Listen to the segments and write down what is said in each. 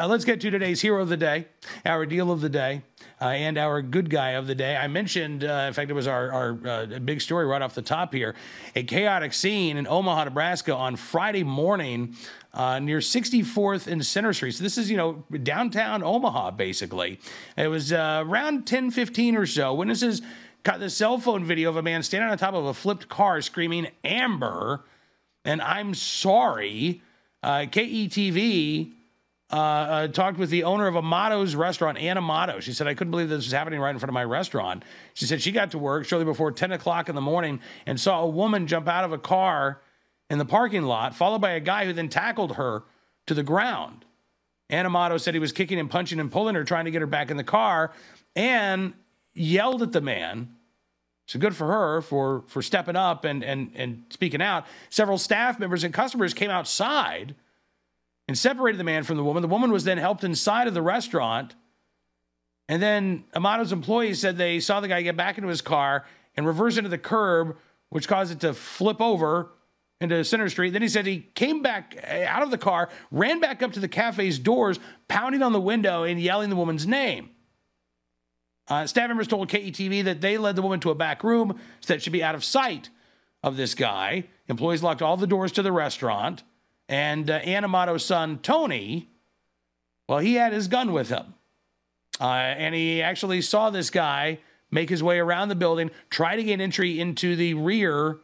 let's get to today's hero of the day, our deal of the day, and our good guy of the day. I mentioned, in fact, it was our big story right off the top here, a chaotic scene in Omaha, Nebraska on Friday morning near 64th and Center Street. So this is, downtown Omaha, basically. It was around 10:15 or so. Witnesses caught the cell phone video of a man standing on top of a flipped car screaming, "Amber," and "I'm sorry." KETV talked with the owner of Amato's restaurant, Ann Amato. She said, "I couldn't believe this was happening right in front of my restaurant." She said she got to work shortly before 10 o'clock in the morning and saw a woman jump out of a car in the parking lot, followed by a guy who then tackled her to the ground. Ann Amato said he was kicking and punching and pulling her, trying to get her back in the car, and yelled at the man. So good for her for stepping up and speaking out. Several staff members and customers came outside and separated the man from the woman. The woman was then helped inside of the restaurant. And then Amato's employees said they saw the guy get back into his car and reverse into the curb, which caused it to flip over into Center Street. Then he said he came back out of the car, ran back up to the cafe's doors, pounding on the window and yelling the woman's name. Staff members told KETV that they led the woman to a back room so that she'd be out of sight of this guy. Employees locked all the doors to the restaurant. And Ann Amato's son, Tony, well, he had his gun with him. And he actually saw this guy make his way around the building, try to gain entry into the rear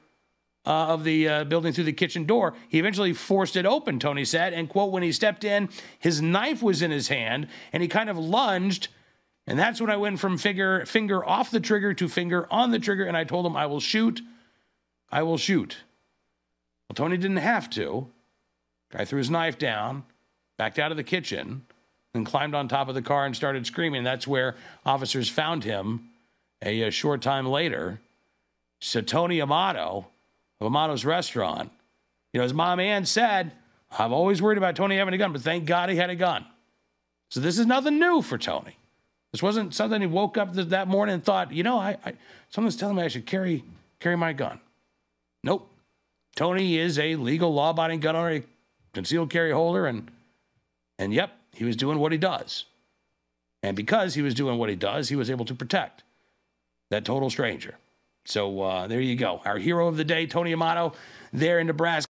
of the building through the kitchen door. He eventually forced it open, Tony said. And, quote, when he stepped in, his knife was in his hand, and he kind of lunged. And that's when I went from finger off the trigger to finger on the trigger, and I told him, I will shoot. I will shoot. Well, Tony didn't have to. Guy threw his knife down, backed out of the kitchen, and climbed on top of the car and started screaming. That's where officers found him a short time later. So Tony Amato of Amato's restaurant, as Mom Ann said, I've always worried about Tony having a gun, but thank God he had a gun. So this is nothing new for Tony. This wasn't something he woke up that morning and thought, someone's telling me I should carry my gun. Nope. Tony is a legal, law-abiding gun owner, a concealed carry holder, and yep, he was doing what he does. And because he was doing what he does, he was able to protect that total stranger. So there you go. Our hero of the day, Tony Amato, there in Nebraska.